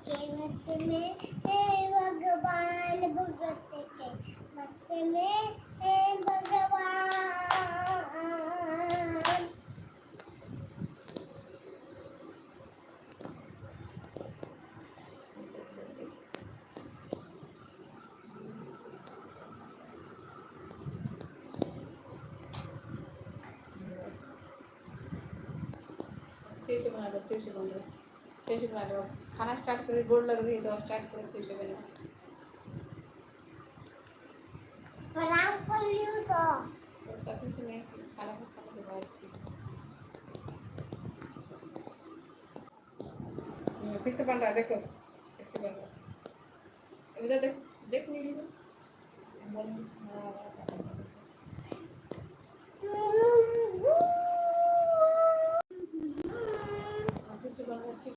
मत में हे भगवान भगत के मत में हे भगवान कैसे बना लो कैसे बना लो खाना स्टार्ट करें गोड़ लग रही है तो स्टार्ट करो कैसे बना प्रणाम कर लियो तो तभी से नहीं खाना को खाने के बाद फिर से बन रहा है देखो कैसे बन रहा है इधर देख देख लीजिए हाँ